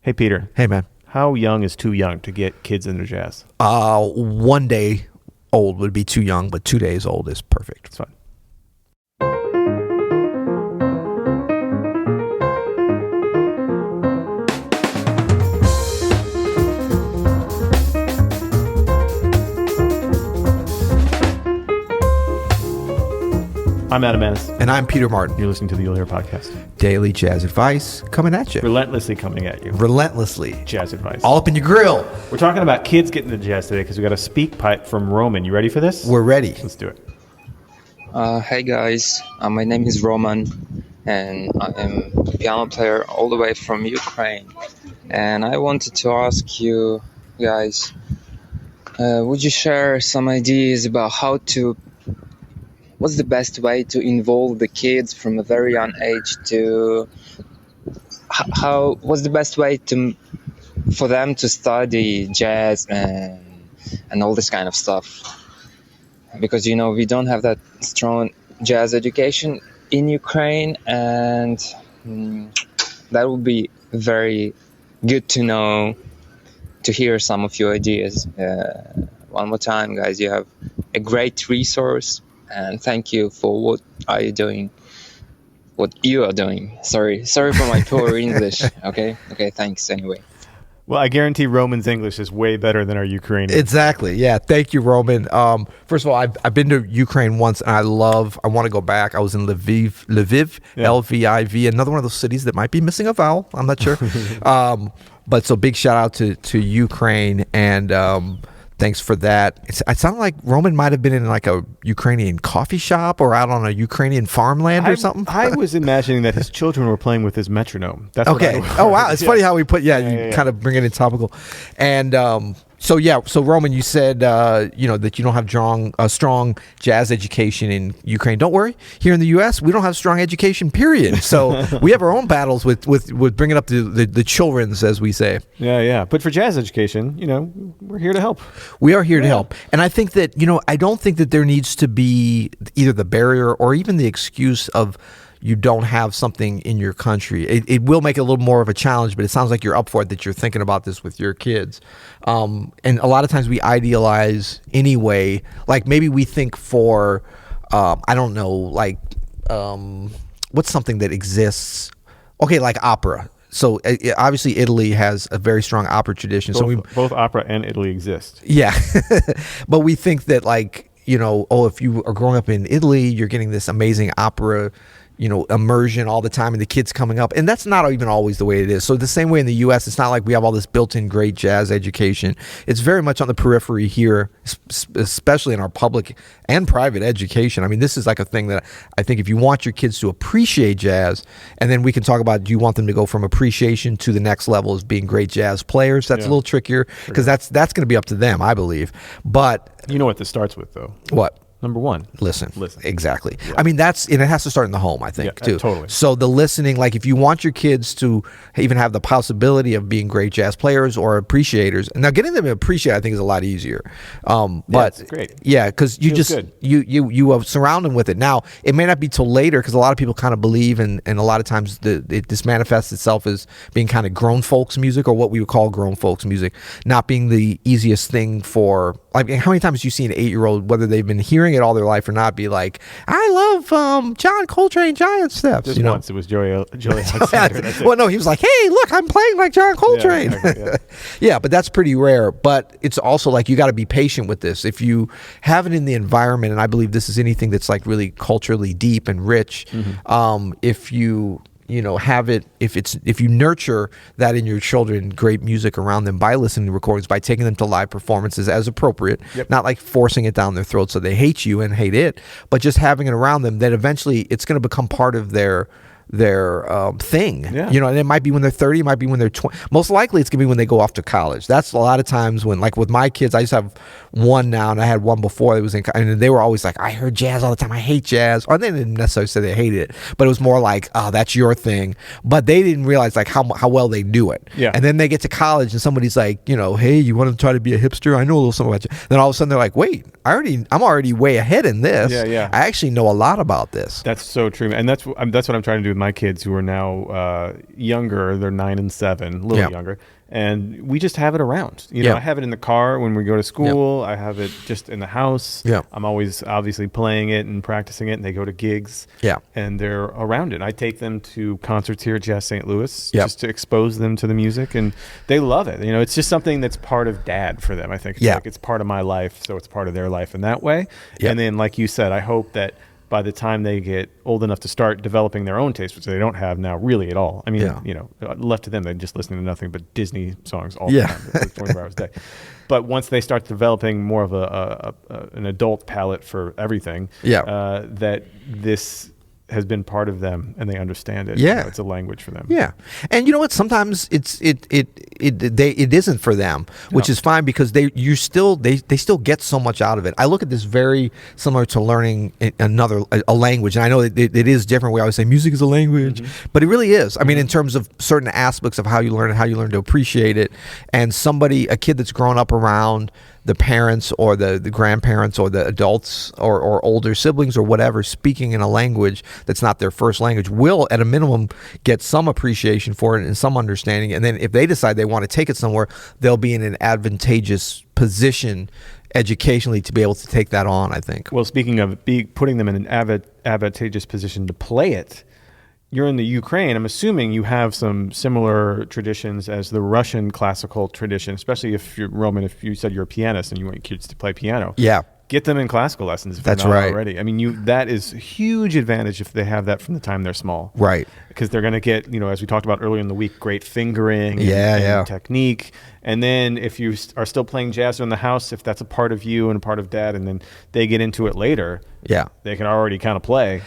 Hey, Peter. Hey, man. How young is too young to get kids into jazz? 1 day old would be too young, but 2 days old is perfect. It's fine. I'm Adam Maness. And I'm Peter Martin. You're listening to the You'll Hear podcast. Daily jazz advice coming at you. Relentlessly coming at you. Relentlessly. Jazz advice. All up in your grill. We're talking about kids getting into jazz today because we got a speak pipe from Roman. You ready for this? We're ready. Let's do it. Hey guys, my name is Roman and I am a piano player all the way from Ukraine. And I wanted to ask you guys, would you share some ideas about what's the best way to involve the kids from a very young age to what's the best way for them to study jazz and all this kind of stuff? Because we don't have that strong jazz education in Ukraine, and that would be very good to know, to hear some of your ideas. One more time, guys, you have a great resource, and thank you for what you are doing. Sorry for my poor English. Okay, thanks anyway. Well, I guarantee Roman's English is way better than our Ukrainian. Exactly. Yeah. Thank you, Roman. First of all, I've been to Ukraine once, and I want to go back. I was in Lviv, Yeah. Lviv, another one of those cities that might be missing a vowel. I'm not sure. But so big shout out to Ukraine, and thanks for that. It sounded like Roman might have been in like a Ukrainian coffee shop or out on a Ukrainian farmland or something. I was imagining that his children were playing with his metronome. That's okay. Oh, wow. It's funny how we put, you kind of bring it in topical. And so Roman, you said, that you don't have a strong jazz education in Ukraine. Don't worry. Here in the U.S., we don't have strong education, period. So we have our own battles with bringing up the children's, as we say. Yeah. But for jazz education, we're here to help. We are here to help. And I think that, I don't think that there needs to be either the barrier or even the excuse of you don't have something in your country. It will make it a little more of a challenge, but it sounds like you're up for it, that you're thinking about this with your kids. And a lot of times we idealize anyway, like maybe we think for, I don't know, like what's something that exists? Okay, like opera. So obviously Italy has a very strong opera tradition. Both opera and Italy exist. Yeah. But we think that if you are growing up in Italy, you're getting this amazing opera, immersion all the time, and the kids coming up. And that's not even always the way it is. So the same way in the U.S., it's not like we have all this built-in great jazz education. It's very much on the periphery here, especially in our public and private education. I mean, this is like a thing that I think if you want your kids to appreciate jazz, and then we can talk about, do you want them to go from appreciation to the next level as being great jazz players? That's a little trickier because that's going to be up to them, I believe. But you know what this starts with, though? What? Number one, listen. Exactly. Yeah. I mean, and it has to start in the home, I think, too. Totally. So the listening, like if you want your kids to even have the possibility of being great jazz players or appreciators, and now getting them to appreciate, I think, is a lot easier. But it's great. Yeah, because you just good. you surround them with it. Now it may not be till later because a lot of people kind of believe, and a lot of times this manifests itself as being kind of grown folks music, or what we would call grown folks music, not being the easiest thing for. Like, how many times do you see an 8-year-old, whether they've been hearing it all their life or not, be like, I love John Coltrane Giant Steps. Just once, it was Joey Alexander. That's it. Well, no, he was like, hey, look, I'm playing like John Coltrane. Yeah, exactly, yeah, but that's pretty rare. But it's also like you got to be patient with this. If you have it in the environment, and I believe this is anything that's like really culturally deep and rich, if you have it, if you nurture that in your children, great music around them by listening to recordings, by taking them to live performances as appropriate, not like forcing it down their throat so they hate you and hate it, but just having it around them, then eventually it's going to become part of their thing. Yeah. And it might be when they're 30, it might be when they're 20. Most likely it's gonna be when they go off to college. That's a lot of times when, like with my kids, I just have one now, and I had one before that was and they were always like, I heard jazz all the time, I hate jazz. Or they didn't necessarily say they hated it, but it was more like, oh, that's your thing. But they didn't realize like how well they do it. Yeah. And then they get to college and somebody's like, hey, you want to try to be a hipster? I know a little something about you. Then all of a sudden they're like, wait, I'm already way ahead in this. Yeah. I actually know a lot about this. That's so true, and that's what I'm trying to do with my kids who are now younger. They're 9 and 7, a little younger. And we just have it around. You know, I have it in the car when we go to school. I have it just in the house. I'm always obviously playing it and practicing it. And they go to gigs. And they're around it. I take them to concerts here at Jazz St. Louis just to expose them to the music. And they love it. You know, it's just something that's part of dad for them, I think. It's like it's part of my life, so it's part of their life in that way. And then, like you said, I hope that by the time they get old enough to start developing their own taste, which they don't have now really at all. I mean, you know, left to them, they're just listening to nothing but Disney songs all the time, like 24 hours a day. But once they start developing more of an adult palate for everything, that this has been part of them and they understand it. You know, it's a language for them. And you know what? Sometimes it isn't for them, which is fine because they still get so much out of it. I look at this very similar to learning a language, and I know it is different. We always say music is a language, but it really is. I mean, in terms of certain aspects of how you learn and how you learn to appreciate it, and a kid that's grown up around the parents or the grandparents or the adults or older siblings or whatever speaking in a language that's not their first language will at a minimum get some appreciation for it and some understanding. And then if they decide they want to take it somewhere, they'll be in an advantageous position educationally to be able to take that on, I think. Well, speaking of putting them in an advantageous position to play it, you're in the Ukraine. I'm assuming you have some similar traditions as the Russian classical tradition, especially if you're Roman, if you said you're a pianist and you want your kids to play piano. Get them in classical lessons if they're not already. I mean, that is a huge advantage if they have that from the time they're small. Because they're going to get, you know, as we talked about earlier in the week, great fingering and technique. And then if you are still playing jazz in the house, if that's a part of you and a part of dad, and then they get into it later, they can already kind of play.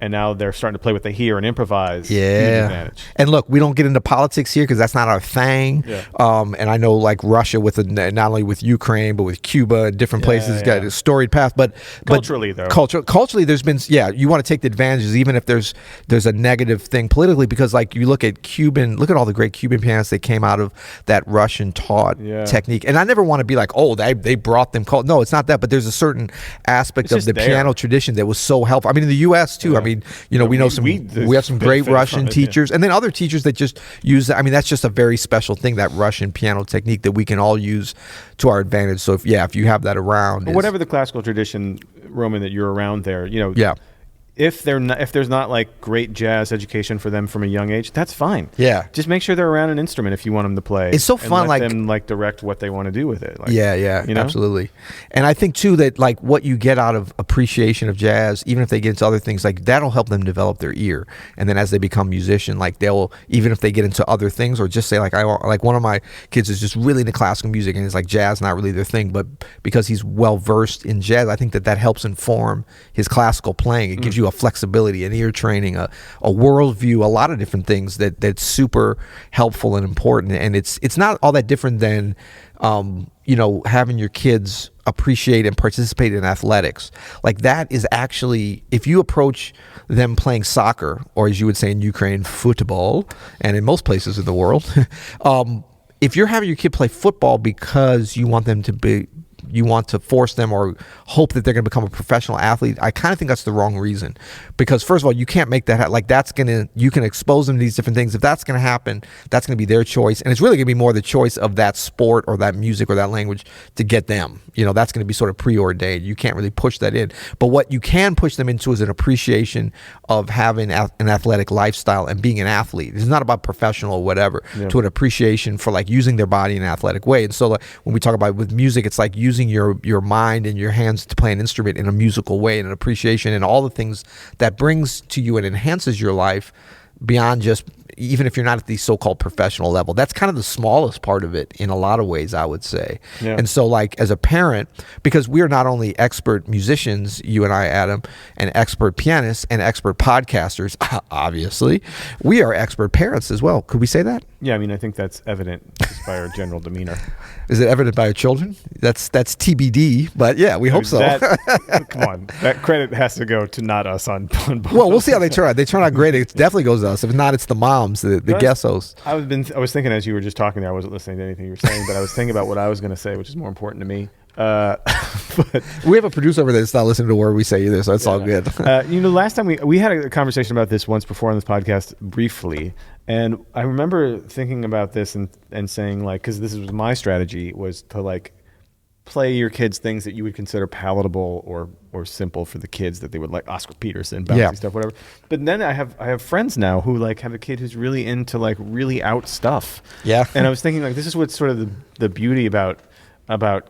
And now they're starting to play what they hear and improvise. Huge advantage. And look, we don't get into politics here because that's not our thing. And I know like Russia not only with Ukraine, but with Cuba and different places got a storied path. But culturally, though. Culturally, there's been, you want to take the advantages, even if there's a negative thing politically, because like you look at all the great Cuban pianists that came out of that Russian taught technique. And I never want to be like, oh, they brought them. No, it's not that. But there's a certain aspect of the piano tradition that was so helpful. I mean, in the U.S. too. I mean, you know, we have some great Russian teachers, and then other teachers that just use. I mean, that's just a very special thing, that Russian piano technique that we can all use to our advantage. So if you have that around, whatever the classical tradition, Roman, that you're around there, you know, if there's not like great jazz education for them from a young age, that's fine. Just make sure they're around an instrument if you want them to play. It's so fun, and let them like direct what they want to do with it. Like, you know? Absolutely. And I think too that like what you get out of appreciation of jazz, even if they get into other things, like that'll help them develop their ear. And then as they become musician, like they'll, even if they get into other things, or just say like one of my kids is just really into classical music and it's like jazz not really their thing, but because he's well versed in jazz, I think that helps inform his classical playing. It gives you a flexibility, an ear training, a worldview, a lot of different things that's super helpful and important. And it's not all that different than you know, having your kids appreciate and participate in athletics. Like that is actually, if you approach them playing soccer, or as you would say in Ukraine, football, and in most places in the world, if you're having your kid play football because you want to force them or hope that they're going to become a professional athlete, I kind of think that's the wrong reason. Because first of all, you can't make that like you can expose them to these different things. If that's going to happen, that's going to be their choice, and it's really going to be more the choice of that sport or that music or that language to get them. You know, that's going to be sort of preordained. You can't really push that in. But what you can push them into is an appreciation of having an athletic lifestyle and being an athlete. It's not about professional or whatever. To an appreciation for like using their body in an athletic way. And so like, when we talk about with music, it's like using your mind and your hands to play an instrument in a musical way, and an appreciation and all the things that brings to you and enhances your life beyond just, even if you're not at the so-called professional level. That's kind of the smallest part of it in a lot of ways, I would say. And so like as a parent, because we are not only expert musicians, you and I, Adam, and expert pianists and expert podcasters, obviously, we are expert parents as well. Could we say that? Yeah, I mean, I think that's evident just by our general demeanor. Is it evident by our children? That's TBD, but yeah, we hope so. Come on, that credit has to go to not us on both. Well, we'll see how they turn out. They turn out great. It definitely goes to us. If not, it's the moms, the guest hosts. I was thinking as you were just talking there, I wasn't listening to anything you were saying, but I was thinking about what I was going to say, which is more important to me. But we have a producer over there that's not listening to a word we say either, so it's all good. Last time we had a conversation about this once before on this podcast briefly, and I remember thinking about this and saying, like, because this was my strategy, was to like play your kids things that you would consider palatable or simple for the kids, that they would like, Oscar Peterson, bouncy stuff, whatever. But then I have friends now who like have a kid who's really into like really out stuff. Yeah. And I was thinking, like, this is what's sort of the beauty about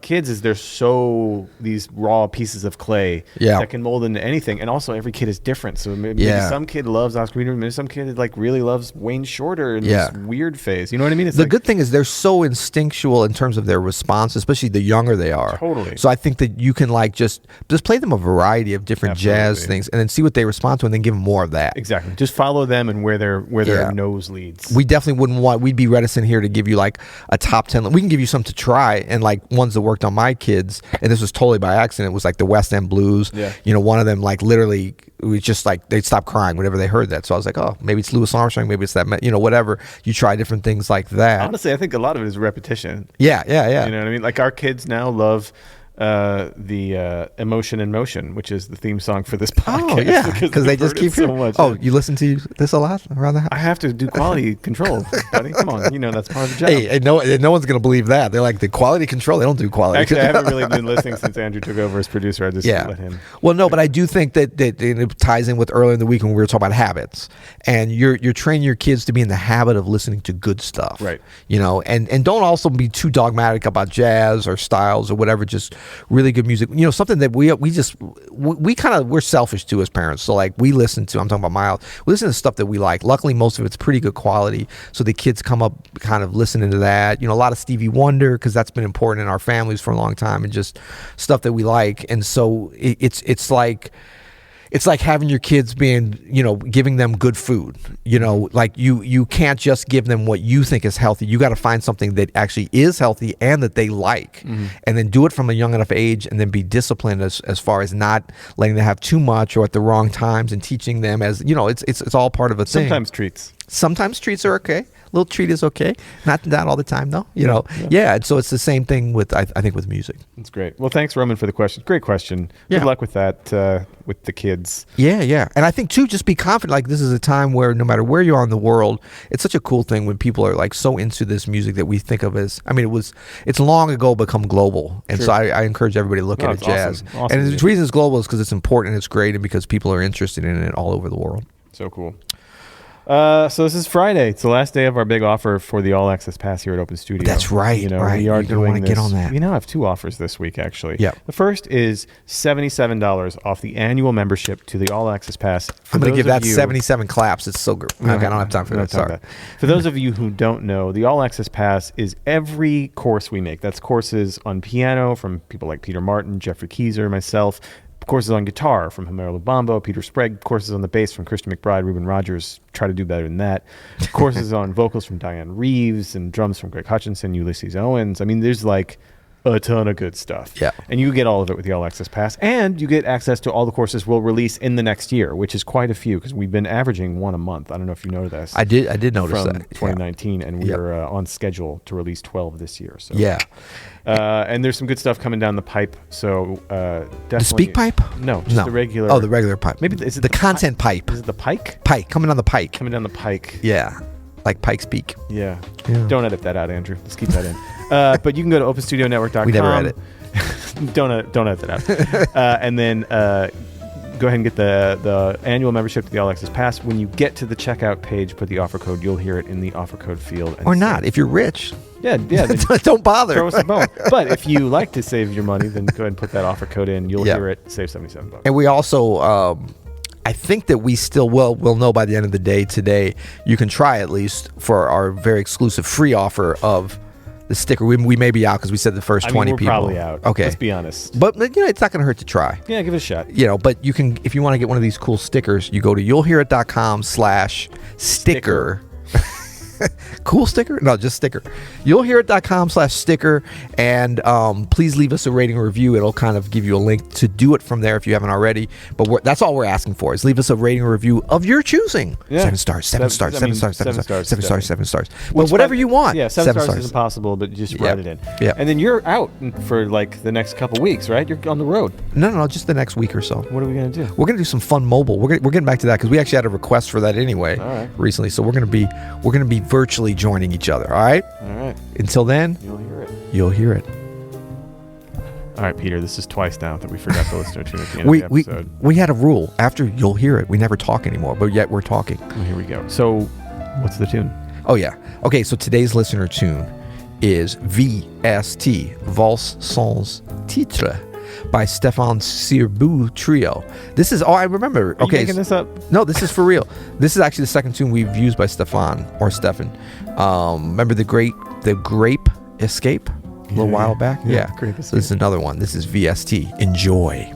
kids, is they're so these raw pieces of clay that can mold into anything. And also every kid is different. So maybe some kid loves Oscar Peterson, maybe some kid like really loves Wayne Shorter in this weird phase. You know what I mean? It's the good thing is they're so instinctual in terms of their response, especially the younger they are. Totally. So I think that you can like just play them a variety of different jazz things and then see what they respond to, and then give them more of that. Exactly. Just follow them and where their nose leads. We definitely we'd be reticent here to give you like a top 10. We can give you some to try, and like ones that worked on my kids, and this was totally by accident, was like the West End Blues. You know, one of them like literally, it was just like they'd stop crying whenever they heard that. So I was like, oh, maybe it's Louis Armstrong, maybe it's that, you know, whatever. You try different things like that. Honestly, I think a lot of it is repetition. Yeah. You know what I mean? Like our kids now love the Emotion in Motion, which is the theme song for this podcast. Oh, yeah, because they just keep so much. Oh, you listen to this a lot around the house? I have to do quality control, buddy. Come on, you know that's part of the job. Hey, no one's going to believe that. They're like, the quality control? They don't do quality Actually, control. I haven't really been listening since Andrew took over as producer. I just let him. Well, no, but I do think that it ties in with earlier in the week when we were talking about habits. And you're training your kids to be in the habit of listening to good stuff. Right. You know, and don't also be too dogmatic about jazz or styles or whatever, just really good music. You know, something that we're selfish too as parents. So like we listen to, I'm talking about Miles, we listen to stuff that we like. Luckily, most of it's pretty good quality. So the kids come up kind of listening to that. You know, a lot of Stevie Wonder, because that's been important in our families for a long time, and just stuff that we like. And so it's like having your kids being, you know, giving them good food. You know, like you can't just give them what you think is healthy. You got to find something that actually is healthy and that they like, and then do it from a young enough age, and then be disciplined as far as not letting them have too much or at the wrong times, and teaching them, as you know, it's all part of a thing. Sometimes treats are okay. Little treat is okay. Not all the time though. You know. Yeah. And so it's the same thing with I think with music. That's great. Well, thanks Roman for the question. Great question. Good luck with that with the kids. Yeah. And I think too, just be confident. Like this is a time where no matter where you are in the world, it's such a cool thing when people are like so into this music that we think of as. I mean, it's long ago become global, and so I encourage everybody to look at jazz. Awesome. And the reason it's global is because it's important and it's great, and because people are interested in it all over the world. So cool. So this is Friday. It's the last day of our big offer for the All Access Pass here at Open Studio. That's right. You know, right. we are doing this. Get on that. We now have two offers this week, actually. Yeah. The first is $77 off the annual membership to the All Access Pass. I'm going to give that 77 claps. It's so good. Okay, I don't have time for that. Sorry. For those of you who don't know, the All Access Pass is every course we make. That's courses on piano from people like Peter Martin, Jeffrey Keyser, myself. Courses on guitar from Homero Lubambo, Peter Sprague. Courses on the bass from Christian McBride, Ruben Rogers. Try to do better than that. Courses on vocals from Diane Reeves, and drums from Greg Hutchinson, Ulysses Owens. I mean, there's like a ton of good stuff. Yeah. And you get all of it with the All Access Pass. And you get access to all the courses we'll release in the next year, which is quite a few, because we've been averaging one a month. I don't know if you noticed this. I did notice from that. 2019, and we're on schedule to release 12 this year. So. Yeah. And there's some good stuff coming down the pipe. So definitely. The speak pipe? No, just the regular. Oh, the regular pipe. Maybe is it the content pipe? Is it the pike? Pike coming down the pike. Coming down the pike. Yeah, like Pike's Peak. Yeah. Don't edit that out, Andrew. Let's keep that in. But you can go to openstudionetwork.com. We never edit. Don't edit that out. And then go ahead and get the annual membership to the All Access Pass. When you get to the checkout page, put the offer code. You'll hear it in the offer code field. Or not. If you're rich. Yeah. Don't bother. Throw us a bone. But if you like to save your money, then go ahead and put that offer code in. You'll hear it. Save $77. And we also, I think that we still will know by the end of the day today. You can try at least for our very exclusive free offer of the sticker. We may be out because we said the first 20 people. We're probably out. Okay. Let's be honest. But you know, it's not going to hurt to try. Yeah, give it a shot. You know, but you can, if you want to get one of these cool stickers, you go to you'llhearit.com/sticker. Cool sticker? No, just sticker. You'llhearit.com/sticker. And please leave us a rating or review. It'll kind of give you a link to do it from there if you haven't already. But that's all we're asking for is leave us a rating or review of your choosing. Yeah. 7 stars, 7 stars, 7 stars, 7 stars, 7 stars, 7 stars. Well, Which whatever you want. Yeah, 7 stars isn't possible, but just write it in. Yeah. And then you're out for like the next couple weeks, right? You're on the road. No, just the next week or so. What are we going to do? We're going to do some fun mobile. We're getting back to that because we actually had a request for that anyway recently. So we're going to be virtually joining each other. All right. All right. Until then, You'll hear it. All right, Peter. This is twice now that we forgot the listener tune at the end of the episode. We had a rule after You'll Hear It. We never talk anymore, but yet we're talking. Well, here we go. So, what's the tune? Oh yeah. Okay. So today's listener tune is V.S.T. Valse Sans Titre by Stefan Sirbu Trio. This is all I remember. Are you making this up? No, this is for real. This is actually the second tune we've used by Stefan. Remember the Grape Escape a little while back? Yeah. Grape Escape. So this is another one. This is V.S.T. Enjoy.